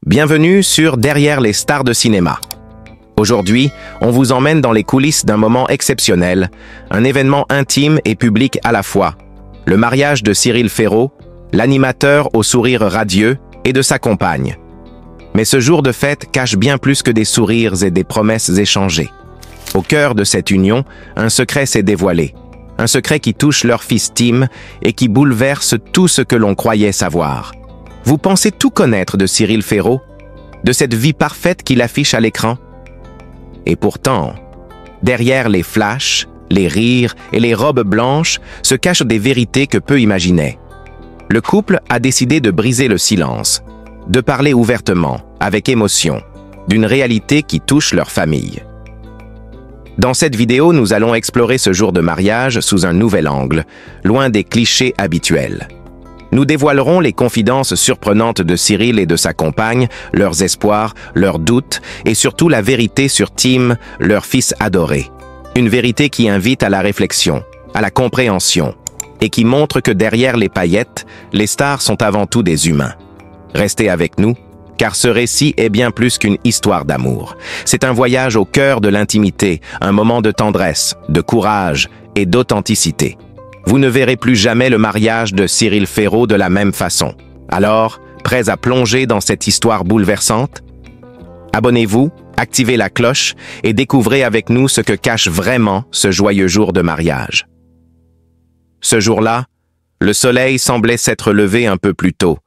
Bienvenue sur Derrière les stars de cinéma. Aujourd'hui, on vous emmène dans les coulisses d'un moment exceptionnel, un événement intime et public à la fois. Le mariage de Cyril Ferraud, l'animateur au sourire radieux, et de sa compagne. Mais ce jour de fête cache bien plus que des sourires et des promesses échangées. Au cœur de cette union, un secret s'est dévoilé. Un secret qui touche leur fils Tim et qui bouleverse tout ce que l'on croyait savoir. Vous pensez tout connaître de Cyril Ferraud, de cette vie parfaite qu'il affiche à l'écran? Et pourtant, derrière les flashs, les rires et les robes blanches se cachent des vérités que peu imaginaient. Le couple a décidé de briser le silence, de parler ouvertement, avec émotion, d'une réalité qui touche leur famille. Dans cette vidéo, nous allons explorer ce jour de mariage sous un nouvel angle, loin des clichés habituels. Nous dévoilerons les confidences surprenantes de Cyril et de sa compagne, leurs espoirs, leurs doutes et surtout la vérité sur Tim, leur fils adoré. Une vérité qui invite à la réflexion, à la compréhension et qui montre que derrière les paillettes, les stars sont avant tout des humains. Restez avec nous, car ce récit est bien plus qu'une histoire d'amour. C'est un voyage au cœur de l'intimité, un moment de tendresse, de courage et d'authenticité. Vous ne verrez plus jamais le mariage de Cyril Ferraud de la même façon. Alors, prêts à plonger dans cette histoire bouleversante? Abonnez-vous, activez la cloche et découvrez avec nous ce que cache vraiment ce joyeux jour de mariage. Ce jour-là, le soleil semblait s'être levé un peu plus tôt,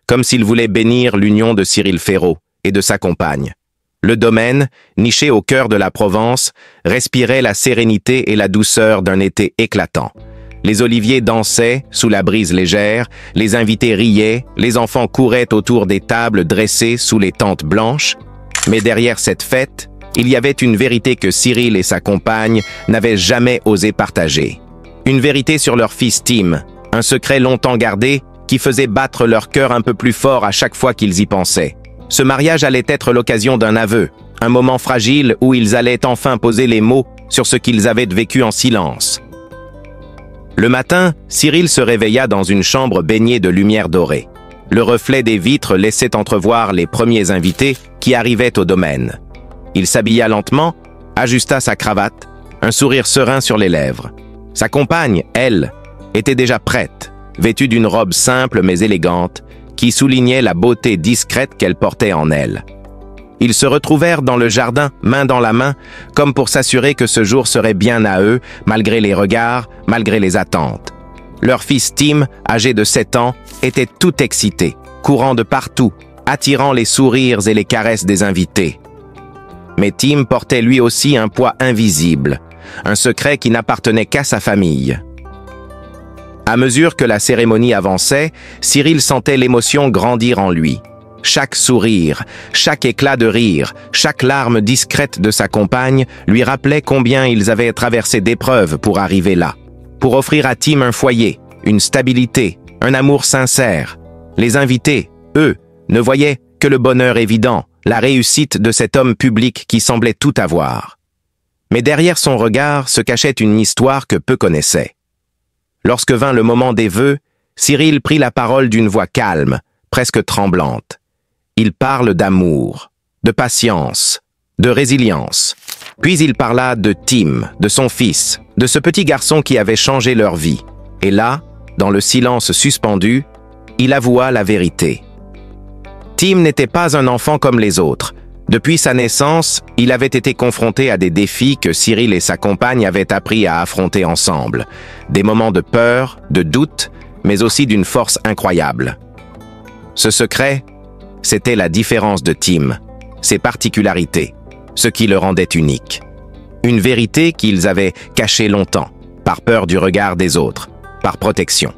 comme s'il voulait bénir l'union de Cyril Ferraud et de sa compagne. Le domaine, niché au cœur de la Provence, respirait la sérénité et la douceur d'un été éclatant. Les oliviers dansaient sous la brise légère, les invités riaient, les enfants couraient autour des tables dressées sous les tentes blanches. Mais derrière cette fête, il y avait une vérité que Cyril et sa compagne n'avaient jamais osé partager. Une vérité sur leur fils Tim, un secret longtemps gardé qui faisait battre leur cœur un peu plus fort à chaque fois qu'ils y pensaient. Ce mariage allait être l'occasion d'un aveu, un moment fragile où ils allaient enfin poser les mots sur ce qu'ils avaient vécu en silence. Le matin, Cyril se réveilla dans une chambre baignée de lumière dorée. Le reflet des vitres laissait entrevoir les premiers invités qui arrivaient au domaine. Il s'habilla lentement, ajusta sa cravate, un sourire serein sur les lèvres. Sa compagne, elle, était déjà prête, vêtue d'une robe simple mais élégante, qui soulignait la beauté discrète qu'elle portait en elle. Ils se retrouvèrent dans le jardin, main dans la main, comme pour s'assurer que ce jour serait bien à eux, malgré les regards, malgré les attentes. Leur fils Tim, âgé de 7 ans, était tout excité, courant de partout, attirant les sourires et les caresses des invités. Mais Tim portait lui aussi un poids invisible, un secret qui n'appartenait qu'à sa famille. À mesure que la cérémonie avançait, Cyril sentait l'émotion grandir en lui. Chaque sourire, chaque éclat de rire, chaque larme discrète de sa compagne lui rappelait combien ils avaient traversé d'épreuves pour arriver là, pour offrir à Tim un foyer, une stabilité, un amour sincère. Les invités, eux, ne voyaient que le bonheur évident, la réussite de cet homme public qui semblait tout avoir. Mais derrière son regard se cachait une histoire que peu connaissaient. Lorsque vint le moment des vœux, Cyril prit la parole d'une voix calme, presque tremblante. Il parle d'amour, de patience, de résilience. Puis il parla de Tim, de son fils, de ce petit garçon qui avait changé leur vie. Et là, dans le silence suspendu, il avoua la vérité. Tim n'était pas un enfant comme les autres. Depuis sa naissance, il avait été confronté à des défis que Cyril et sa compagne avaient appris à affronter ensemble. Des moments de peur, de doute, mais aussi d'une force incroyable. Ce secret, c'était la différence de Tim, ses particularités, ce qui le rendait unique. Une vérité qu'ils avaient cachée longtemps, par peur du regard des autres, par protection.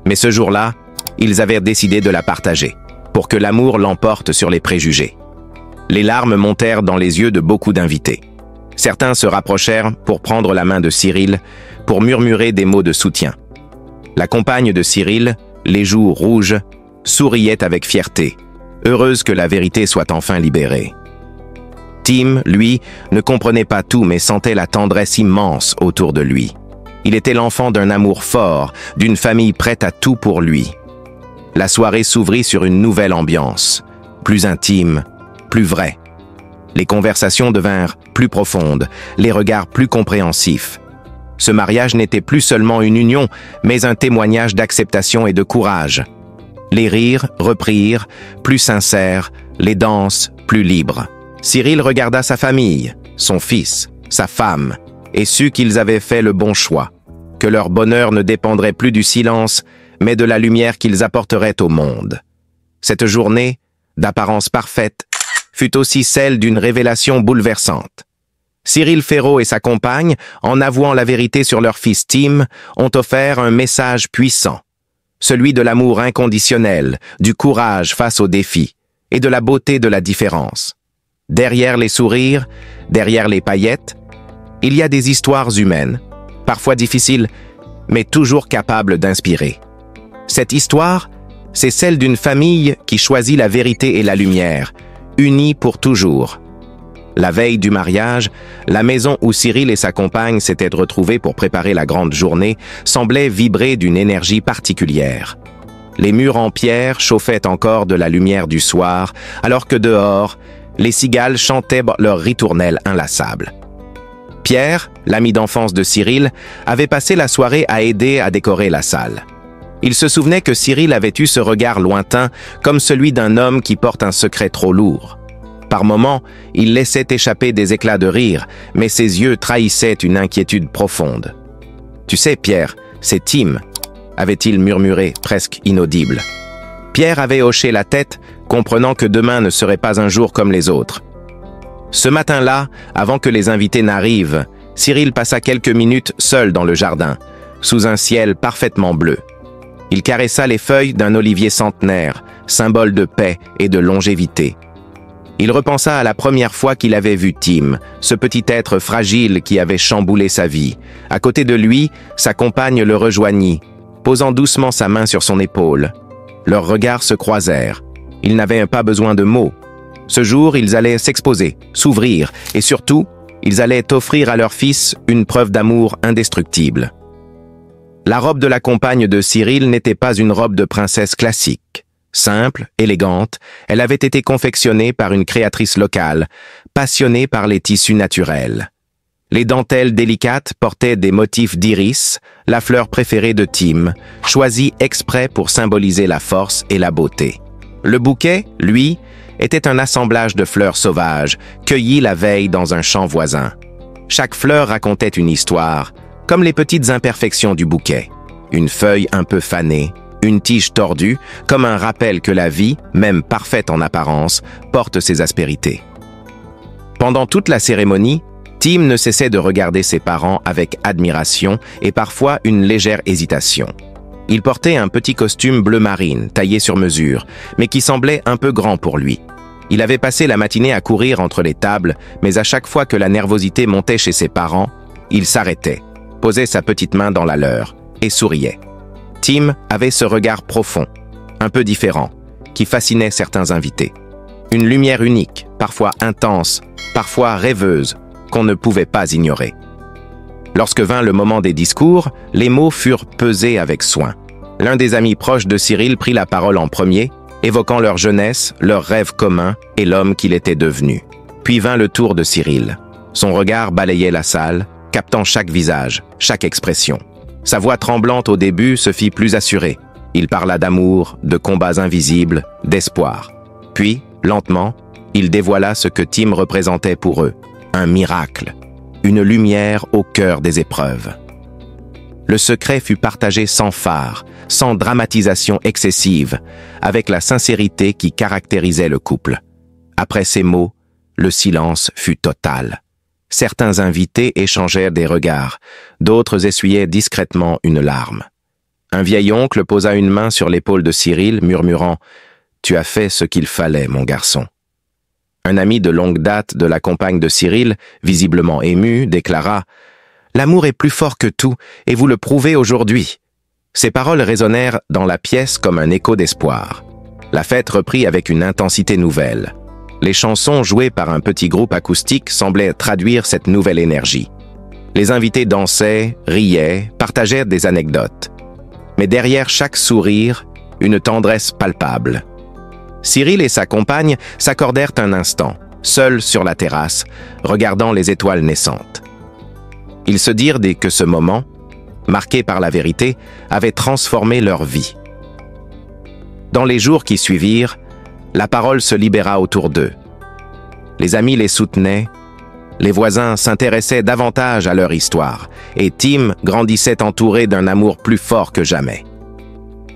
Mais ce jour-là, ils avaient décidé de la partager, pour que l'amour l'emporte sur les préjugés. Les larmes montèrent dans les yeux de beaucoup d'invités. Certains se rapprochèrent pour prendre la main de Cyril, pour murmurer des mots de soutien. La compagne de Cyril, les joues rouges, souriait avec fierté, heureuse que la vérité soit enfin libérée. Tim, lui, ne comprenait pas tout mais sentait la tendresse immense autour de lui. Il était l'enfant d'un amour fort, d'une famille prête à tout pour lui. La soirée s'ouvrit sur une nouvelle ambiance. plus intime, plus vrai. Les conversations devinrent plus profondes, les regards plus compréhensifs. Ce mariage n'était plus seulement une union, mais un témoignage d'acceptation et de courage. Les rires reprirent, plus sincères, les danses plus libres. Cyril regarda sa famille, son fils, sa femme, et sut qu'ils avaient fait le bon choix, que leur bonheur ne dépendrait plus du silence, mais de la lumière qu'ils apporteraient au monde. Cette journée, d'apparence parfaite, fut aussi celle d'une révélation bouleversante. Cyril Ferraud et sa compagne, en avouant la vérité sur leur fils Tim, ont offert un message puissant, celui de l'amour inconditionnel, du courage face aux défis et de la beauté de la différence. Derrière les sourires, derrière les paillettes, il y a des histoires humaines, parfois difficiles, mais toujours capables d'inspirer. Cette histoire, c'est celle d'une famille qui choisit la vérité et la lumière, unie pour toujours. La veille du mariage, la maison où Cyril et sa compagne s'étaient retrouvés pour préparer la grande journée semblait vibrer d'une énergie particulière. Les murs en pierre chauffaient encore de la lumière du soir, alors que dehors, les cigales chantaient leur ritournelle inlassable. Pierre, l'ami d'enfance de Cyril, avait passé la soirée à aider à décorer la salle. Il se souvenait que Cyril avait eu ce regard lointain, comme celui d'un homme qui porte un secret trop lourd. Par moments, il laissait échapper des éclats de rire, mais ses yeux trahissaient une inquiétude profonde. « Tu sais, Pierre, c'est Tim », avait-il murmuré, presque inaudible. Pierre avait hoché la tête, comprenant que demain ne serait pas un jour comme les autres. Ce matin-là, avant que les invités n'arrivent, Cyril passa quelques minutes seul dans le jardin, sous un ciel parfaitement bleu. Il caressa les feuilles d'un olivier centenaire, symbole de paix et de longévité. Il repensa à la première fois qu'il avait vu Tim, ce petit être fragile qui avait chamboulé sa vie. À côté de lui, sa compagne le rejoignit, posant doucement sa main sur son épaule. Leurs regards se croisèrent. Ils n'avaient pas besoin de mots. Ce jour, ils allaient s'exposer, s'ouvrir, et surtout, ils allaient offrir à leur fils une preuve d'amour indestructible. La robe de la compagne de Cyril n'était pas une robe de princesse classique. Simple, élégante, elle avait été confectionnée par une créatrice locale, passionnée par les tissus naturels. Les dentelles délicates portaient des motifs d'iris, la fleur préférée de Tim, choisie exprès pour symboliser la force et la beauté. Le bouquet, lui, était un assemblage de fleurs sauvages, cueillies la veille dans un champ voisin. Chaque fleur racontait une histoire, comme les petites imperfections du bouquet. Une feuille un peu fanée, une tige tordue, comme un rappel que la vie, même parfaite en apparence, porte ses aspérités. Pendant toute la cérémonie, Tim ne cessait de regarder ses parents avec admiration et parfois une légère hésitation. Il portait un petit costume bleu marine, taillé sur mesure, mais qui semblait un peu grand pour lui. Il avait passé la matinée à courir entre les tables, mais à chaque fois que la nervosité montait chez ses parents, il s'arrêtait, posait sa petite main dans la leur et souriait. Tim avait ce regard profond, un peu différent, qui fascinait certains invités. Une lumière unique, parfois intense, parfois rêveuse, qu'on ne pouvait pas ignorer. Lorsque vint le moment des discours, les mots furent pesés avec soin. L'un des amis proches de Cyril prit la parole en premier, évoquant leur jeunesse, leurs rêves communs et l'homme qu'il était devenu. Puis vint le tour de Cyril. Son regard balayait la salle, captant chaque visage, chaque expression. Sa voix tremblante au début se fit plus assurée. Il parla d'amour, de combats invisibles, d'espoir. Puis, lentement, il dévoila ce que Tim représentait pour eux. Un miracle, une lumière au cœur des épreuves. Le secret fut partagé sans phare, sans dramatisation excessive, avec la sincérité qui caractérisait le couple. Après ces mots, le silence fut total. Certains invités échangèrent des regards, d'autres essuyaient discrètement une larme. Un vieil oncle posa une main sur l'épaule de Cyril, murmurant « Tu as fait ce qu'il fallait, mon garçon ». Un ami de longue date de la compagne de Cyril, visiblement ému, déclara « L'amour est plus fort que tout, et vous le prouvez aujourd'hui ». Ces paroles résonnèrent dans la pièce comme un écho d'espoir. La fête reprit avec une intensité nouvelle. Les chansons jouées par un petit groupe acoustique semblaient traduire cette nouvelle énergie. Les invités dansaient, riaient, partagèrent des anecdotes. Mais derrière chaque sourire, une tendresse palpable. Cyril et sa compagne s'accordèrent un instant, seuls sur la terrasse, regardant les étoiles naissantes. Ils se dirent dès que ce moment, marqué par la vérité, avait transformé leur vie. Dans les jours qui suivirent, la parole se libéra autour d'eux. Les amis les soutenaient, les voisins s'intéressaient davantage à leur histoire, et Tim grandissait entouré d'un amour plus fort que jamais.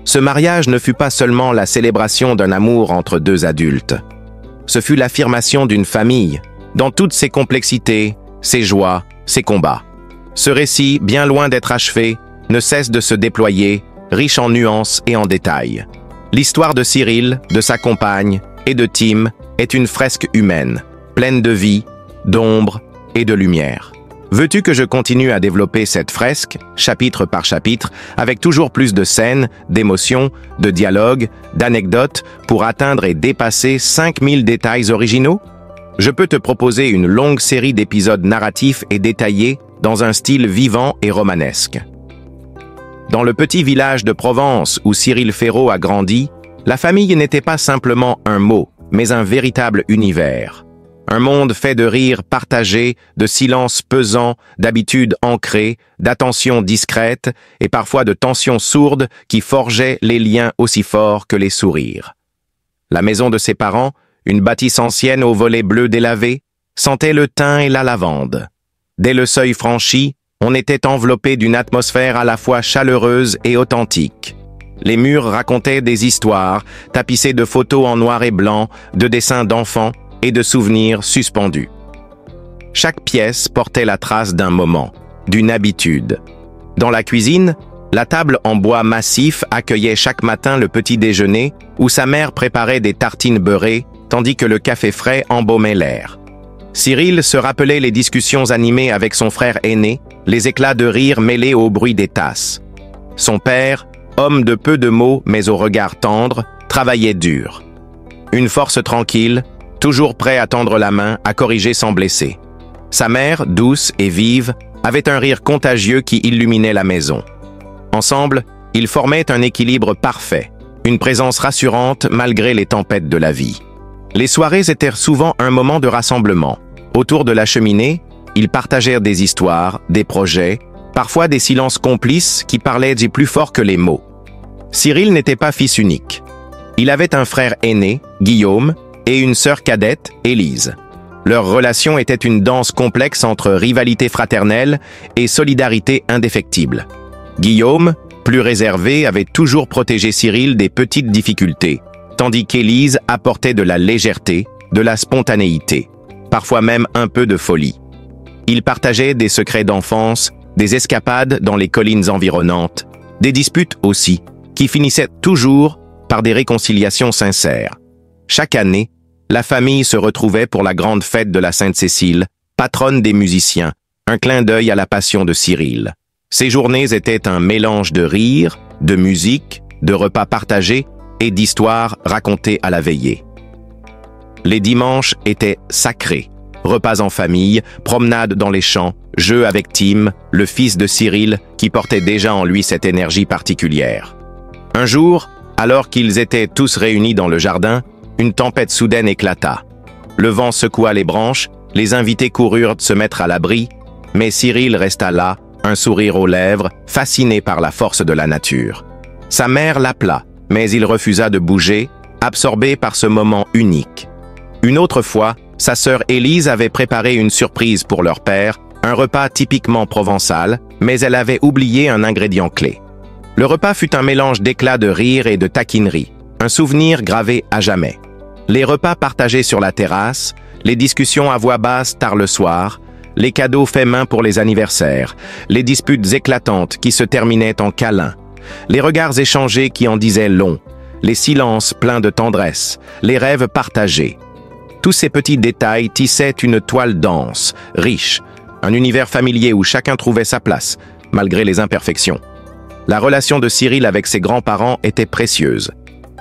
Ce mariage ne fut pas seulement la célébration d'un amour entre deux adultes. Ce fut l'affirmation d'une famille, dans toutes ses complexités, ses joies, ses combats. Ce récit, bien loin d'être achevé, ne cesse de se déployer, riche en nuances et en détails. L'histoire de Cyril, de sa compagne et de Tim est une fresque humaine, pleine de vie, d'ombre et de lumière. Veux-tu que je continue à développer cette fresque, chapitre par chapitre, avec toujours plus de scènes, d'émotions, de dialogues, d'anecdotes, pour atteindre et dépasser 5000 détails originaux? Je peux te proposer une longue série d'épisodes narratifs et détaillés dans un style vivant et romanesque. Dans le petit village de Provence où Cyril Ferraud a grandi, la famille n'était pas simplement un mot, mais un véritable univers. Un monde fait de rires partagés, de silences pesants, d'habitudes ancrées, d'attentions discrètes et parfois de tensions sourdes qui forgeaient les liens aussi forts que les sourires. La maison de ses parents, une bâtisse ancienne aux volets bleus délavés, sentait le thym et la lavande. Dès le seuil franchi, on était enveloppé d'une atmosphère à la fois chaleureuse et authentique. Les murs racontaient des histoires, tapissées de photos en noir et blanc, de dessins d'enfants et de souvenirs suspendus. Chaque pièce portait la trace d'un moment, d'une habitude. Dans la cuisine, la table en bois massif accueillait chaque matin le petit déjeuner où sa mère préparait des tartines beurrées, tandis que le café frais embaumait l'air. Cyril se rappelait les discussions animées avec son frère aîné, les éclats de rire mêlés au bruit des tasses. Son père, homme de peu de mots mais au regard tendre, travaillait dur. Une force tranquille, toujours prêt à tendre la main, à corriger sans blesser. Sa mère, douce et vive, avait un rire contagieux qui illuminait la maison. Ensemble, ils formaient un équilibre parfait, une présence rassurante malgré les tempêtes de la vie. Les soirées étaient souvent un moment de rassemblement. Autour de la cheminée, ils partagèrent des histoires, des projets, parfois des silences complices qui parlaient du plus fort que les mots. Cyril n'était pas fils unique. Il avait un frère aîné, Guillaume, et une sœur cadette, Élise. Leur relation était une danse complexe entre rivalité fraternelle et solidarité indéfectible. Guillaume, plus réservé, avait toujours protégé Cyril des petites difficultés, tandis qu'Élise apportait de la légèreté, de la spontanéité, parfois même un peu de folie. Ils partageaient des secrets d'enfance, des escapades dans les collines environnantes, des disputes aussi, qui finissaient toujours par des réconciliations sincères. Chaque année, la famille se retrouvait pour la grande fête de la Sainte-Cécile, patronne des musiciens, un clin d'œil à la passion de Cyril. Ces journées étaient un mélange de rires, de musique, de repas partagés et d'histoires racontées à la veillée. Les dimanches étaient sacrés, repas en famille, promenades dans les champs, jeux avec Tim, le fils de Cyril, qui portait déjà en lui cette énergie particulière. Un jour, alors qu'ils étaient tous réunis dans le jardin, une tempête soudaine éclata. Le vent secoua les branches, les invités coururent se mettre à l'abri, mais Cyril resta là, un sourire aux lèvres, fasciné par la force de la nature. Sa mère l'appela, mais il refusa de bouger, absorbé par ce moment unique. Une autre fois, sa sœur Élise avait préparé une surprise pour leur père, un repas typiquement provençal, mais elle avait oublié un ingrédient clé. Le repas fut un mélange d'éclats de rire et de taquinerie, un souvenir gravé à jamais. Les repas partagés sur la terrasse, les discussions à voix basse tard le soir, les cadeaux faits main pour les anniversaires, les disputes éclatantes qui se terminaient en câlins, les regards échangés qui en disaient long, les silences pleins de tendresse, les rêves partagés. Tous ces petits détails tissaient une toile dense, riche, un univers familier où chacun trouvait sa place, malgré les imperfections. La relation de Cyril avec ses grands-parents était précieuse.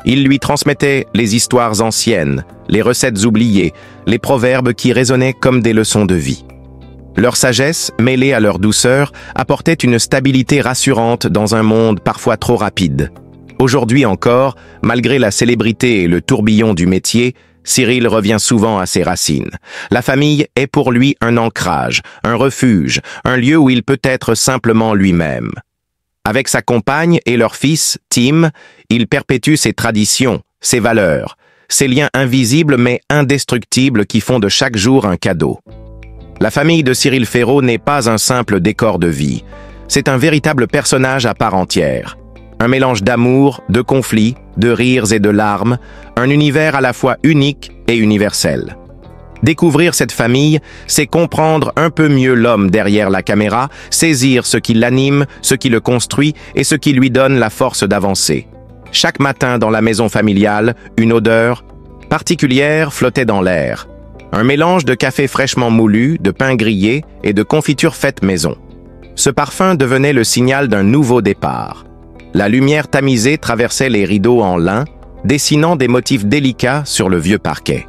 Il lui transmettait les histoires anciennes, les recettes oubliées, les proverbes qui résonnaient comme des leçons de vie. Leur sagesse, mêlée à leur douceur, apportait une stabilité rassurante dans un monde parfois trop rapide. Aujourd'hui encore, malgré la célébrité et le tourbillon du métier, Cyril revient souvent à ses racines. La famille est pour lui un ancrage, un refuge, un lieu où il peut être simplement lui-même. Avec sa compagne et leur fils, Tim, il perpétue ses traditions, ses valeurs, ces liens invisibles mais indestructibles qui font de chaque jour un cadeau. La famille de Cyril Ferraud n'est pas un simple décor de vie. C'est un véritable personnage à part entière. Un mélange d'amour, de conflits, de rires et de larmes, un univers à la fois unique et universel. Découvrir cette famille, c'est comprendre un peu mieux l'homme derrière la caméra, saisir ce qui l'anime, ce qui le construit et ce qui lui donne la force d'avancer. Chaque matin dans la maison familiale, une odeur particulière flottait dans l'air. Un mélange de café fraîchement moulu, de pain grillé et de confiture faite maison. Ce parfum devenait le signal d'un nouveau départ. La lumière tamisée traversait les rideaux en lin, dessinant des motifs délicats sur le vieux parquet.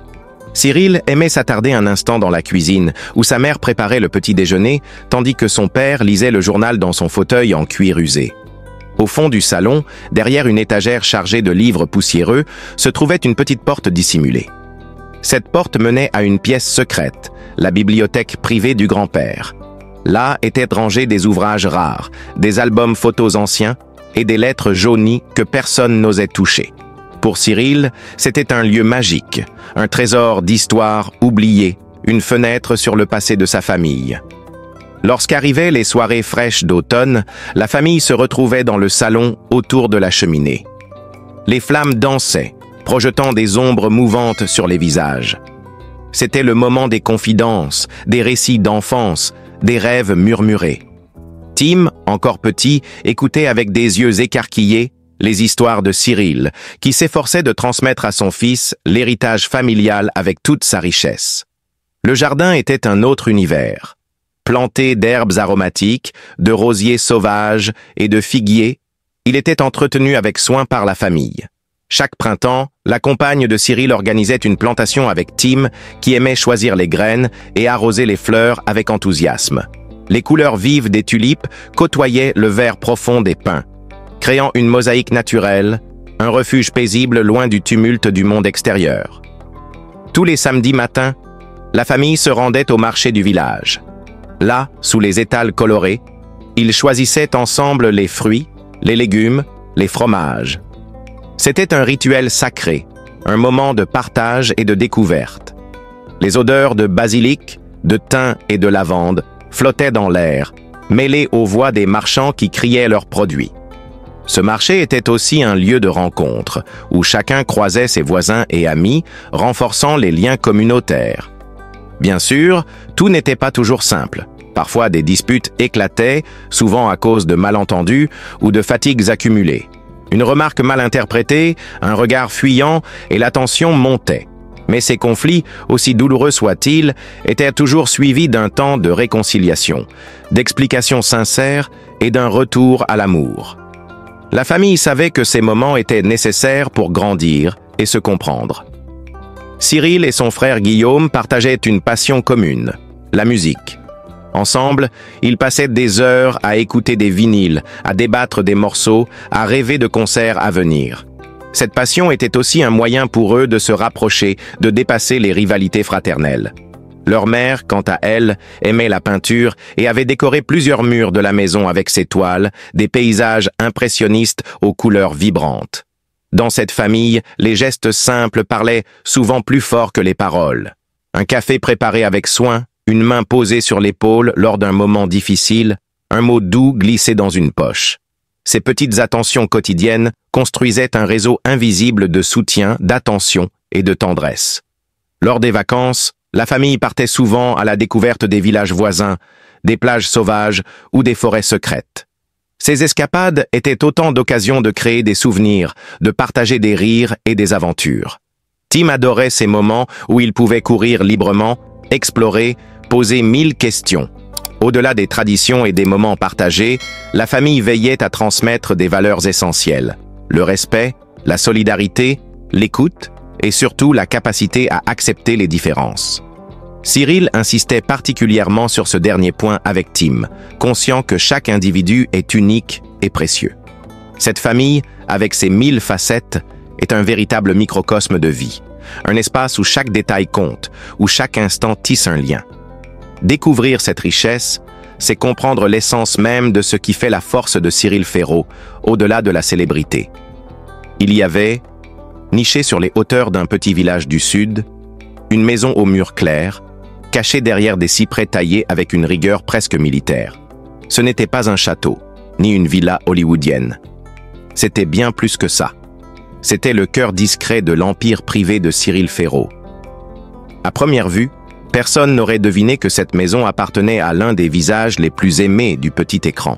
Cyril aimait s'attarder un instant dans la cuisine, où sa mère préparait le petit déjeuner, tandis que son père lisait le journal dans son fauteuil en cuir usé. Au fond du salon, derrière une étagère chargée de livres poussiéreux, se trouvait une petite porte dissimulée. Cette porte menait à une pièce secrète, la bibliothèque privée du grand-père. Là étaient rangés des ouvrages rares, des albums photos anciens, et des lettres jaunies que personne n'osait toucher. Pour Cyril, c'était un lieu magique, un trésor d'histoire oubliée, une fenêtre sur le passé de sa famille. Lorsqu'arrivaient les soirées fraîches d'automne, la famille se retrouvait dans le salon autour de la cheminée. Les flammes dansaient, projetant des ombres mouvantes sur les visages. C'était le moment des confidences, des récits d'enfance, des rêves murmurés. Tim, encore petit, écoutait avec des yeux écarquillés les histoires de Cyril, qui s'efforçait de transmettre à son fils l'héritage familial avec toute sa richesse. Le jardin était un autre univers. Planté d'herbes aromatiques, de rosiers sauvages et de figuiers, il était entretenu avec soin par la famille. Chaque printemps, la compagne de Cyril organisait une plantation avec Tim, qui aimait choisir les graines et arroser les fleurs avec enthousiasme. Les couleurs vives des tulipes côtoyaient le vert profond des pins, créant une mosaïque naturelle, un refuge paisible loin du tumulte du monde extérieur. Tous les samedis matins, la famille se rendait au marché du village. Là, sous les étals colorés, ils choisissaient ensemble les fruits, les légumes, les fromages. C'était un rituel sacré, un moment de partage et de découverte. Les odeurs de basilic, de thym et de lavande flottaient dans l'air, mêlées aux voix des marchands qui criaient leurs produits. Ce marché était aussi un lieu de rencontre, où chacun croisait ses voisins et amis, renforçant les liens communautaires. Bien sûr, tout n'était pas toujours simple. Parfois, des disputes éclataient, souvent à cause de malentendus ou de fatigues accumulées. Une remarque mal interprétée, un regard fuyant et la tension montaient. Mais ces conflits, aussi douloureux soient-ils, étaient toujours suivis d'un temps de réconciliation, d'explications sincères et d'un retour à l'amour. La famille savait que ces moments étaient nécessaires pour grandir et se comprendre. Cyril et son frère Guillaume partageaient une passion commune, la musique. Ensemble, ils passaient des heures à écouter des vinyles, à débattre des morceaux, à rêver de concerts à venir. Cette passion était aussi un moyen pour eux de se rapprocher, de dépasser les rivalités fraternelles. Leur mère, quant à elle, aimait la peinture et avait décoré plusieurs murs de la maison avec ses toiles, des paysages impressionnistes aux couleurs vibrantes. Dans cette famille, les gestes simples parlaient souvent plus fort que les paroles. Un café préparé avec soin, une main posée sur l'épaule lors d'un moment difficile, un mot doux glissé dans une poche. Ces petites attentions quotidiennes construisaient un réseau invisible de soutien, d'attention et de tendresse. Lors des vacances, la famille partait souvent à la découverte des villages voisins, des plages sauvages ou des forêts secrètes. Ces escapades étaient autant d'occasions de créer des souvenirs, de partager des rires et des aventures. Tim adorait ces moments où il pouvait courir librement, explorer, poser 1000 questions. Au-delà des traditions et des moments partagés, la famille veillait à transmettre des valeurs essentielles. Le respect, la solidarité, l'écoute et surtout la capacité à accepter les différences. Cyril insistait particulièrement sur ce dernier point avec Tim, conscient que chaque individu est unique et précieux. Cette famille, avec ses 1000 facettes, est un véritable microcosme de vie. Un espace où chaque détail compte, où chaque instant tisse un lien. Découvrir cette richesse, c'est comprendre l'essence même de ce qui fait la force de Cyril Ferraud, au-delà de la célébrité. Il y avait, niché sur les hauteurs d'un petit village du Sud, une maison aux murs clairs, cachée derrière des cyprès taillés avec une rigueur presque militaire. Ce n'était pas un château, ni une villa hollywoodienne. C'était bien plus que ça. C'était le cœur discret de l'empire privé de Cyril Ferraud. À première vue, personne n'aurait deviné que cette maison appartenait à l'un des visages les plus aimés du petit écran.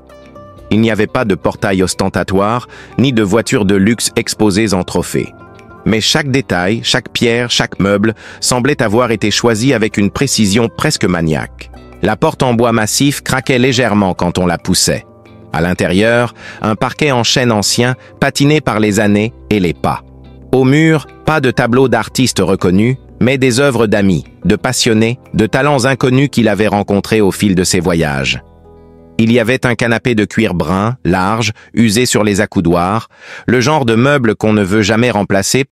Il n'y avait pas de portail ostentatoire, ni de voitures de luxe exposées en trophées. Mais chaque détail, chaque pierre, chaque meuble semblait avoir été choisi avec une précision presque maniaque. La porte en bois massif craquait légèrement quand on la poussait. À l'intérieur, un parquet en chêne ancien, patiné par les années et les pas. Au mur, pas de tableaux d'artistes reconnus, mais des œuvres d'amis, de passionnés, de talents inconnus qu'il avait rencontrés au fil de ses voyages. Il y avait un canapé de cuir brun, large, usé sur les accoudoirs, le genre de meuble qu'on ne veut jamais remplacer